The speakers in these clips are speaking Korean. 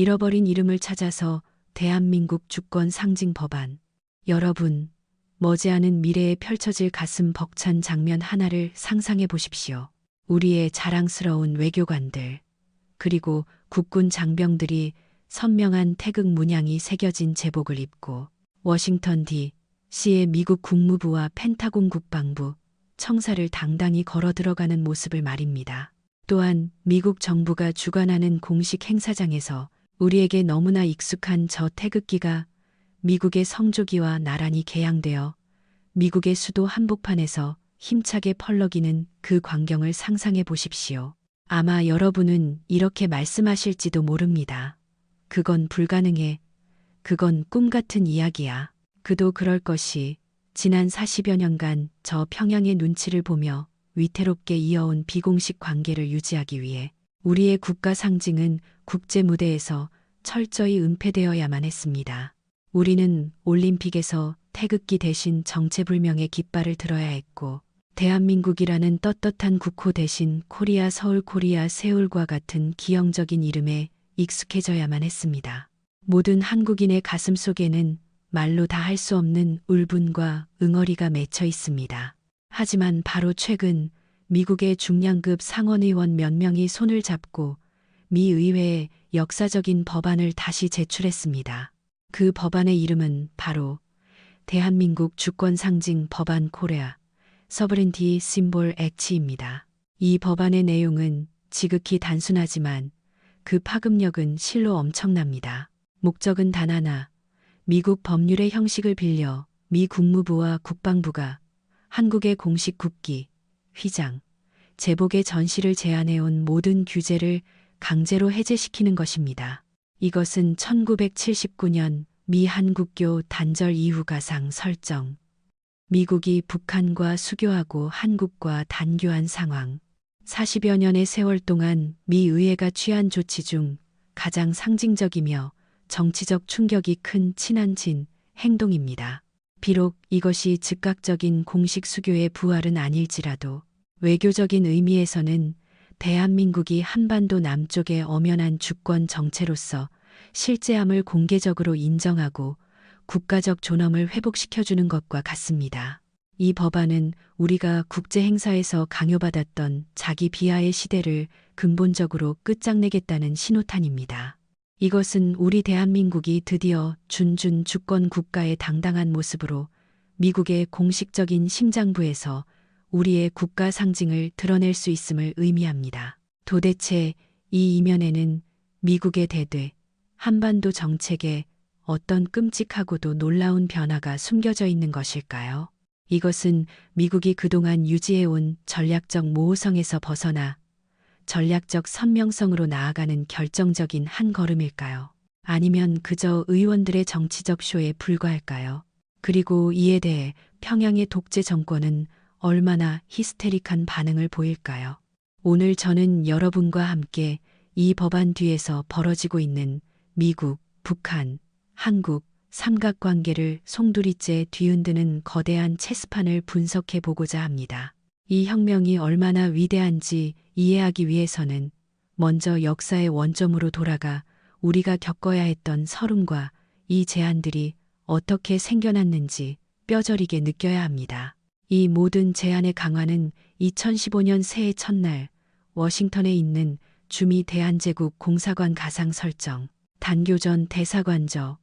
잃어버린 이름을 찾아서 대한민국 주권 상징 법안. 여러분, 머지않은 미래에 펼쳐질 가슴 벅찬 장면 하나를 상상해 보십시오. 우리의 자랑스러운 외교관들, 그리고 국군 장병들이 선명한 태극 문양이 새겨진 제복을 입고 워싱턴 D.C.의 미국 국무부와 펜타곤 국방부, 청사를 당당히 걸어 들어가는 모습을 말입니다. 또한 미국 정부가 주관하는 공식 행사장에서 우리에게 너무나 익숙한 저 태극기가 미국의 성조기와 나란히 개양되어 미국의 수도 한복판에서 힘차게 펄럭이는 그 광경을 상상해 보십시오. 아마 여러분은 이렇게 말씀하실지도 모릅니다. 그건 불가능해. 그건 꿈 같은 이야기야. 그도 그럴 것이 지난 40여 년간 저 평양의 눈치를 보며 위태롭게 이어온 비공식 관계를 유지하기 위해 우리의 국가 상징은 국제 무대에서 철저히 은폐되어야만 했습니다. 우리는 올림픽에서 태극기 대신 정체불명의 깃발을 들어야 했고, 대한민국이라는 떳떳한 국호 대신 코리아 서울 코리아 세울과 같은 기형적인 이름에 익숙해져야만 했습니다. 모든 한국인의 가슴 속에는 말로 다 할 수 없는 울분과 응어리가 맺혀 있습니다. 하지만 바로 최근 미국의 중량급 상원의원 몇 명이 손을 잡고 미 의회에 역사적인 법안을 다시 제출했습니다. 그 법안의 이름은 바로 대한민국 주권 상징 법안 코리아 서브렌티 심볼 액트입니다. 이 법안의 내용은 지극히 단순하지만 그 파급력은 실로 엄청납니다. 목적은 단 하나, 미국 법률의 형식을 빌려 미 국무부와 국방부가 한국의 공식 국기, 휘장, 제복의 전시를 제한해온 모든 규제를 강제로 해제시키는 것입니다. 이것은 1979년 미 한국교 단절 이후 가상 설정, 미국이 북한과 수교하고 한국과 단교한 상황, 40여 년의 세월 동안 미 의회가 취한 조치 중 가장 상징적이며 정치적 충격이 큰 친한진 행동입니다. 비록 이것이 즉각적인 공식 수교의 부활은 아닐지라도 외교적인 의미에서는 대한민국이 한반도 남쪽의 엄연한 주권 정체로서 실제함을 공개적으로 인정하고 국가적 존엄을 회복시켜주는 것과 같습니다. 이 법안은 우리가 국제 행사에서 강요받았던 자기 비하의 시대를 근본적으로 끝장내겠다는 신호탄입니다. 이것은 우리 대한민국이 드디어 준준 주권 국가의 당당한 모습으로 미국의 공식적인 심장부에서 우리의 국가 상징을 드러낼 수 있음을 의미합니다. 도대체 이 이면에는 미국의 대대, 한반도 정책에 어떤 끔찍하고도 놀라운 변화가 숨겨져 있는 것일까요? 이것은 미국이 그동안 유지해온 전략적 모호성에서 벗어나 전략적 선명성으로 나아가는 결정적인 한 걸음일까요? 아니면 그저 의원들의 정치적 쇼에 불과할까요? 그리고 이에 대해 평양의 독재 정권은 얼마나 히스테릭한 반응을 보일까요? 오늘 저는 여러분과 함께 이 법안 뒤에서 벌어지고 있는 미국, 북한, 한국 삼각관계를 송두리째 뒤흔드는 거대한 체스판을 분석해 보고자 합니다. 이 혁명이 얼마나 위대한지 이해하기 위해서는 먼저 역사의 원점으로 돌아가 우리가 겪어야 했던 서름과 이 제안들이 어떻게 생겨났는지 뼈저리게 느껴야 합니다. 이 모든 제안의 강화는 2015년 새해 첫날 워싱턴에 있는 주미 대한제국 공사관 가상 설정, 단교전 대사관저에서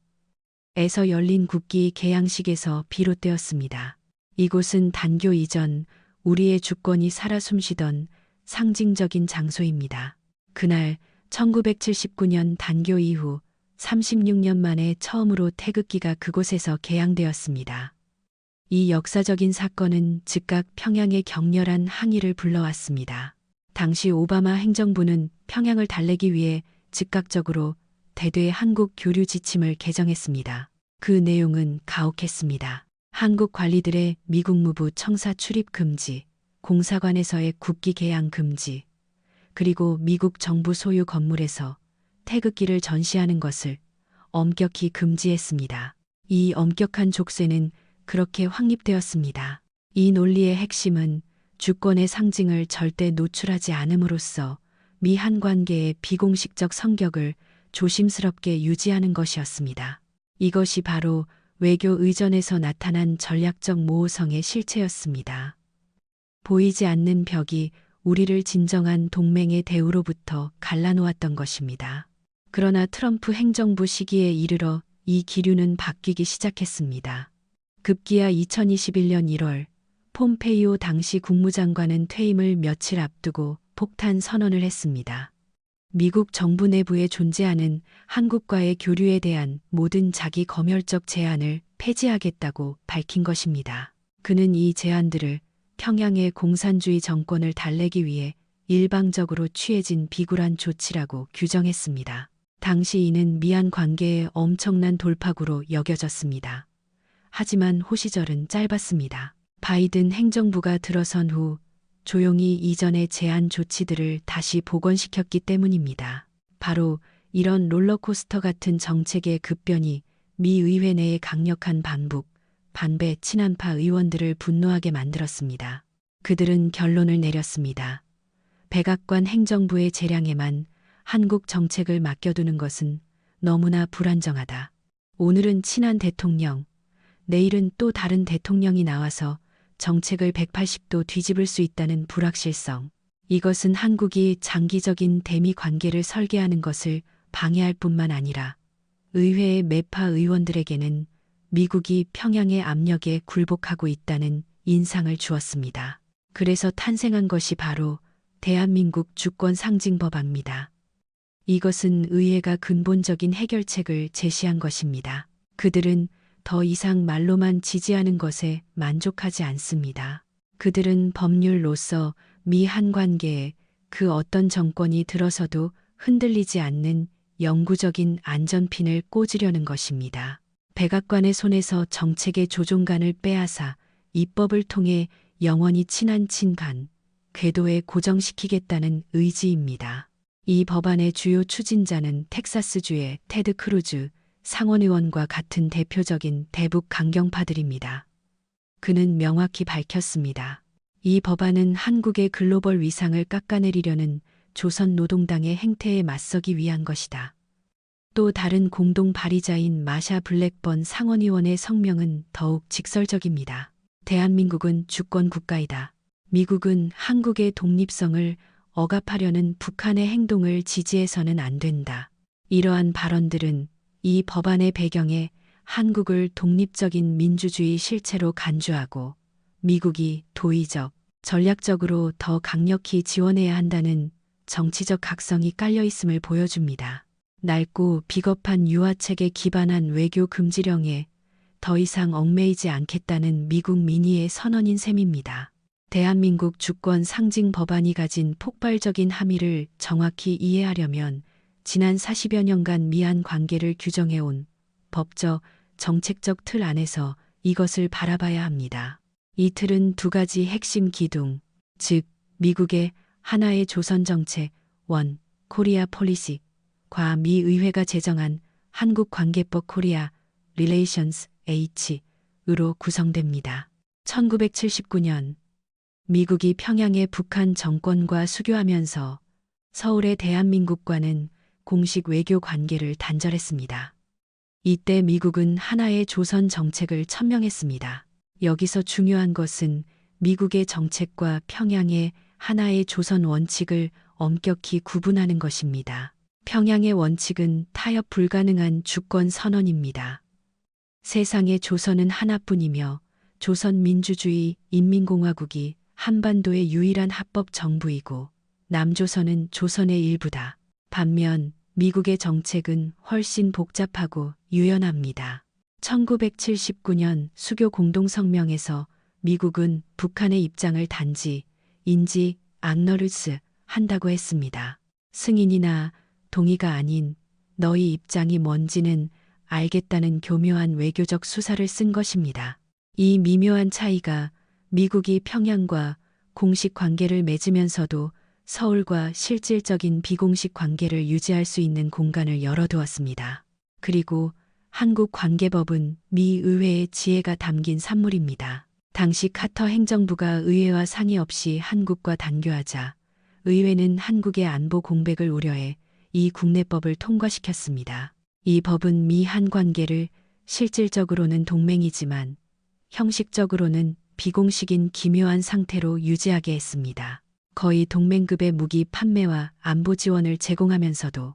열린 국기 개양식에서 비롯되었습니다. 이곳은 단교 이전 우리의 주권이 살아 숨쉬던 상징적인 장소입니다. 그날 1979년 단교 이후 36년 만에 처음으로 태극기가 그곳에서 개양되었습니다. 이 역사적인 사건은 즉각 평양의 격렬한 항의를 불러왔습니다. 당시 오바마 행정부는 평양을 달래기 위해 즉각적으로 대대 한국 교류 지침을 개정했습니다. 그 내용은 가혹했습니다. 한국 관리들의 미국무부 청사 출입 금지, 공사관에서의 국기 개양 금지, 그리고 미국 정부 소유 건물에서 태극기를 전시하는 것을 엄격히 금지했습니다. 이 엄격한 족쇄는 그렇게 확립되었습니다. 이 논리의 핵심은 주권의 상징을 절대 노출하지 않음으로써 미한 관계의 비공식적 성격을 조심스럽게 유지하는 것이었습니다. 이것이 바로 외교 의전에서 나타난 전략적 모호성의 실체였습니다. 보이지 않는 벽이 우리를 진정한 동맹의 대우로부터 갈라놓았던 것입니다. 그러나 트럼프 행정부 시기에 이르러 이 기류는 바뀌기 시작했습니다. 급기야 2021년 1월 폼페이오 당시 국무장관은 퇴임을 며칠 앞두고 폭탄 선언을 했습니다. 미국 정부 내부에 존재하는 한국과의 교류에 대한 모든 자기 검열적 제한을 폐지하겠다고 밝힌 것입니다. 그는 이 제안들을 평양의 공산주의 정권을 달래기 위해 일방적으로 취해진 비굴한 조치라고 규정했습니다. 당시 이는 미한 관계의 엄청난 돌파구로 여겨졌습니다. 하지만 호시절은 짧았습니다. 바이든 행정부가 들어선 후 조용히 이전의 제한 조치들을 다시 복원시켰기 때문입니다. 바로 이런 롤러코스터 같은 정책의 급변이 미 의회 내의 강력한 반배 친한파 의원들을 분노하게 만들었습니다. 그들은 결론을 내렸습니다. 백악관 행정부의 재량에만 한국 정책을 맡겨두는 것은 너무나 불안정하다. 오늘은 친한 대통령, 내일은 또 다른 대통령이 나와서 정책을 180도 뒤집을 수 있다는 불확실성. 이것은 한국이 장기적인 대미 관계를 설계하는 것을 방해할 뿐만 아니라 의회의 매파 의원들에게는 미국이 평양의 압력에 굴복하고 있다는 인상을 주었습니다. 그래서 탄생한 것이 바로 대한민국 주권 상징 법안입니다. 이것은 의회가 근본적인 해결책을 제시한 것입니다. 그들은 더 이상 말로만 지지하는 것에 만족하지 않습니다. 그들은 법률로서 미한 관계에 그 어떤 정권이 들어서도 흔들리지 않는 영구적인 안전핀을 꽂으려는 것입니다. 백악관의 손에서 정책의 조종관을 빼앗아 입법을 통해 영원히 친한 친간, 궤도에 고정시키겠다는 의지입니다. 이 법안의 주요 추진자는 텍사스주의 테드 크루즈 상원의원과 같은 대표적인 대북 강경파들입니다. 그는 명확히 밝혔습니다. 이 법안은 한국의 글로벌 위상을 깎아내리려는 조선노동당의 행태에 맞서기 위한 것이다. 또 다른 공동 발의자인 마샤 블랙번 상원의원의 성명은 더욱 직설적입니다. 대한민국은 주권 국가이다. 미국은 한국의 독립성을 억압하려는 북한의 행동을 지지해서는 안 된다. 이러한 발언들은 이 법안의 배경에 한국을 독립적인 민주주의 실체로 간주하고 미국이 도의적, 전략적으로 더 강력히 지원해야 한다는 정치적 각성이 깔려 있음을 보여줍니다. 낡고 비겁한 유화책에 기반한 외교 금지령에 더 이상 얽매이지 않겠다는 미국 민의의 선언인 셈입니다. 대한민국 주권 상징 법안이 가진 폭발적인 함의를 정확히 이해하려면 지난 40여 년간 미한 관계를 규정해온 법적, 정책적 틀 안에서 이것을 바라봐야 합니다. 이 틀은 두 가지 핵심 기둥, 즉 미국의 하나의 조선 정책, 원, 코리아 폴리시과 미 의회가 제정한 한국 관계법 코리아 릴레이션스 H으로 구성됩니다. 1979년 미국이 평양에 북한 정권과 수교하면서 서울의 대한민국과는 공식 외교 관계를 단절했습니다. 이때 미국은 하나의 조선 정책을 천명했습니다. 여기서 중요한 것은 미국의 정책과 평양의 하나의 조선 원칙을 엄격히 구분하는 것입니다. 평양의 원칙은 타협 불가능한 주권 선언입니다. 세상의 조선은 하나뿐이며 조선민주주의 인민공화국이 한반도의 유일한 합법 정부이고 남조선은 조선의 일부다. 반면 미국의 정책은 훨씬 복잡하고 유연합니다. 1979년 수교 공동성명에서 미국은 북한의 입장을 단지 인지 악너르스 한다고 했습니다. 승인이나 동의가 아닌 너희 입장이 뭔지는 알겠다는 교묘한 외교적 수사를 쓴 것입니다. 이 미묘한 차이가 미국이 평양과 공식 관계를 맺으면서도 서울과 실질적인 비공식 관계를 유지할 수 있는 공간을 열어두었습니다. 그리고 한국관계법은 미 의회의 지혜가 담긴 산물입니다. 당시 카터 행정부가 의회와 상의 없이 한국과 단교하자 의회는 한국의 안보 공백을 우려해 이 국내법을 통과시켰습니다. 이 법은 미한 관계를 실질적으로는 동맹이지만 형식적으로는 비공식인 기묘한 상태로 유지하게 했습니다. 거의 동맹급의 무기 판매와 안보 지원을 제공하면서도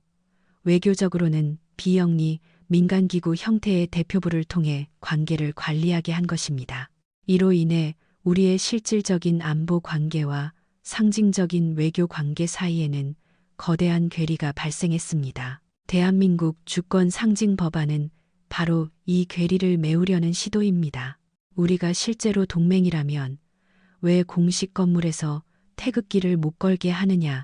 외교적으로는 비영리 민간기구 형태의 대표부를 통해 관계를 관리하게 한 것입니다. 이로 인해 우리의 실질적인 안보 관계와 상징적인 외교 관계 사이에는 거대한 괴리가 발생했습니다. 대한민국 주권 상징 법안은 바로 이 괴리를 메우려는 시도입니다. 우리가 실제로 동맹이라면 왜 공식 건물에서 태극기를 못 걸게 하느냐는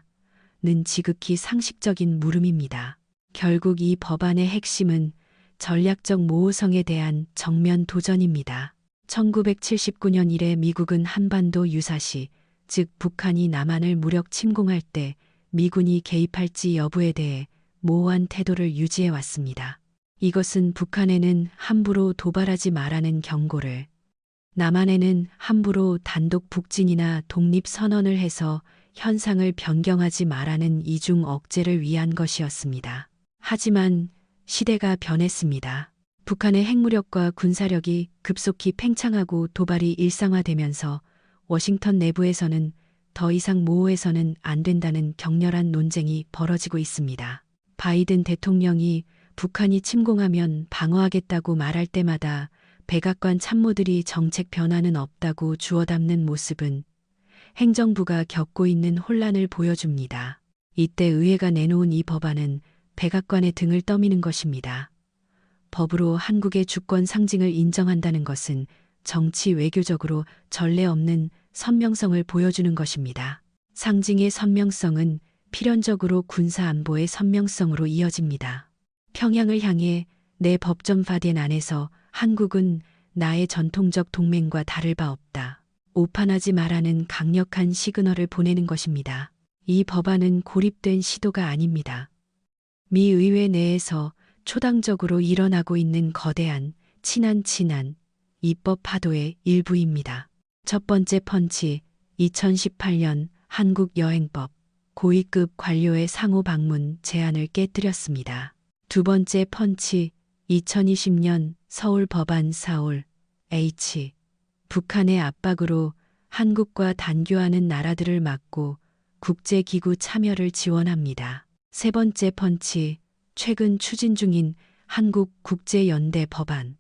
지극히 상식적인 물음입니다. 결국 이 법안의 핵심은 전략적 모호성에 대한 정면 도전입니다. 1979년 이래 미국은 한반도 유사시, 즉 북한이 남한을 무력 침공할 때 미군이 개입할지 여부에 대해 모호한 태도를 유지해 왔습니다. 이것은 북한에는 함부로 도발하지 말라는 경고를, 남한에는 함부로 단독 북진이나 독립선언을 해서 현상을 변경하지 말라는 이중 억제를 위한 것이었습니다. 하지만 시대가 변했습니다. 북한의 핵무력과 군사력이 급속히 팽창하고 도발이 일상화되면서 워싱턴 내부에서는 더 이상 모호해서는 안 된다는 격렬한 논쟁이 벌어지고 있습니다. 바이든 대통령이 북한이 침공하면 방어하겠다고 말할 때마다 백악관 참모들이 정책 변화는 없다고 주워담는 모습은 행정부가 겪고 있는 혼란을 보여줍니다. 이때 의회가 내놓은 이 법안은 백악관의 등을 떠미는 것입니다. 법으로 한국의 주권 상징을 인정한다는 것은 정치 외교적으로 전례 없는 선명성을 보여주는 것입니다. 상징의 선명성은 필연적으로 군사 안보의 선명성으로 이어집니다. 평양을 향해 내 법전 파덴 안에서 한국은 나의 전통적 동맹과 다를 바 없다. 오판하지 말라는 강력한 시그널을 보내는 것입니다. 이 법안은 고립된 시도가 아닙니다. 미 의회 내에서 초당적으로 일어나고 있는 거대한 친한 입법 파도의 일부입니다. 첫 번째 펀치, 2018년 한국여행법, 고위급 관료의 상호 방문 제안을 깨뜨렸습니다. 두 번째 펀치, 2020년 서울 법안 사올, H. 북한의 압박으로 한국과 단교하는 나라들을 막고 국제기구 참여를 지원합니다. 세 번째 펀치, 최근 추진 중인 한국국제연대 법안.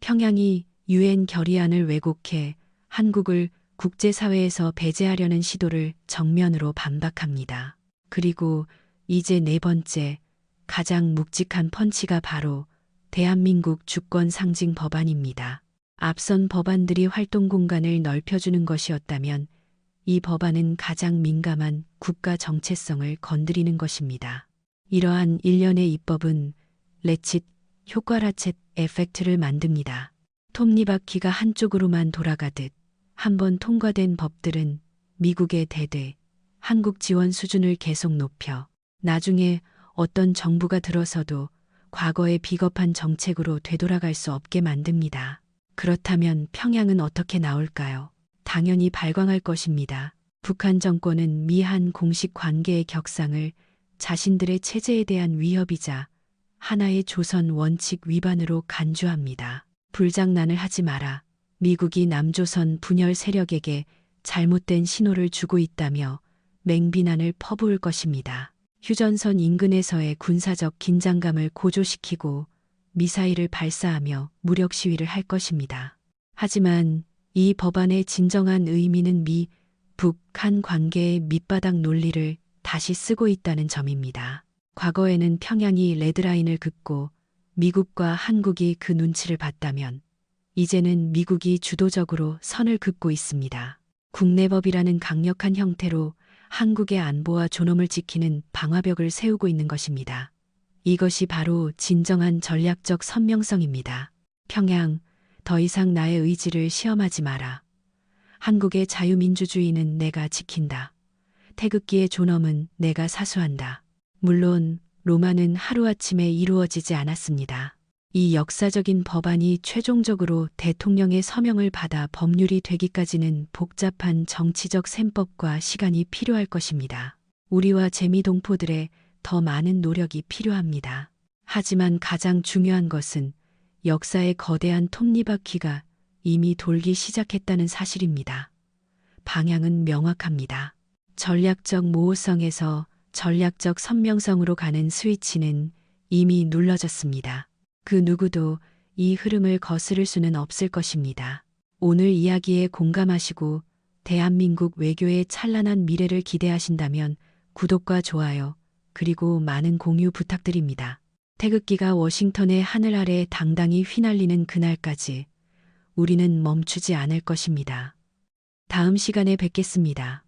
평양이 UN 결의안을 왜곡해 한국을 국제사회에서 배제하려는 시도를 정면으로 반박합니다. 그리고 이제 네 번째, 가장 묵직한 펀치가 바로 대한민국 주권 상징 법안입니다. 앞선 법안들이 활동 공간을 넓혀주는 것이었다면 이 법안은 가장 민감한 국가 정체성을 건드리는 것입니다. 이러한 일련의 입법은 레칫, 효과 라쳇 에펙트를 만듭니다. 톱니바퀴가 한쪽으로만 돌아가듯 한번 통과된 법들은 미국의 대대, 한국 지원 수준을 계속 높여 나중에 어떤 정부가 들어서도 과거의 비겁한 정책으로 되돌아갈 수 없게 만듭니다. 그렇다면 평양은 어떻게 나올까요? 당연히 발광할 것입니다. 북한 정권은 미한 공식 관계의 격상을 자신들의 체제에 대한 위협이자 하나의 조선 원칙 위반으로 간주합니다. 불장난을 하지 마라. 미국이 남조선 분열 세력에게 잘못된 신호를 주고 있다며 맹비난을 퍼부을 것입니다. 휴전선 인근에서의 군사적 긴장감을 고조시키고 미사일을 발사하며 무력 시위를 할 것입니다. 하지만 이 법안의 진정한 의미는 미, 북, 한 관계의 밑바닥 논리를 다시 쓰고 있다는 점입니다. 과거에는 평양이 레드라인을 긋고 미국과 한국이 그 눈치를 봤다면 이제는 미국이 주도적으로 선을 긋고 있습니다. 국내법이라는 강력한 형태로 한국의 안보와 존엄을 지키는 방화벽을 세우고 있는 것입니다. 이것이 바로 진정한 전략적 선명성입니다. 평양, 더 이상 나의 의지를 시험하지 마라. 한국의 자유민주주의는 내가 지킨다. 태극기의 존엄은 내가 사수한다. 물론 로마는 하루아침에 이루어지지 않았습니다. 이 역사적인 법안이 최종적으로 대통령의 서명을 받아 법률이 되기까지는 복잡한 정치적 셈법과 시간이 필요할 것입니다. 우리와 재미동포들의 더 많은 노력이 필요합니다. 하지만 가장 중요한 것은 역사의 거대한 톱니바퀴가 이미 돌기 시작했다는 사실입니다. 방향은 명확합니다. 전략적 모호성에서 전략적 선명성으로 가는 스위치는 이미 눌러졌습니다. 그 누구도 이 흐름을 거스를 수는 없을 것입니다. 오늘 이야기에 공감하시고 대한민국 외교의 찬란한 미래를 기대하신다면 구독과 좋아요, 그리고 많은 공유 부탁드립니다. 태극기가 워싱턴의 하늘 아래 당당히 휘날리는 그날까지 우리는 멈추지 않을 것입니다. 다음 시간에 뵙겠습니다.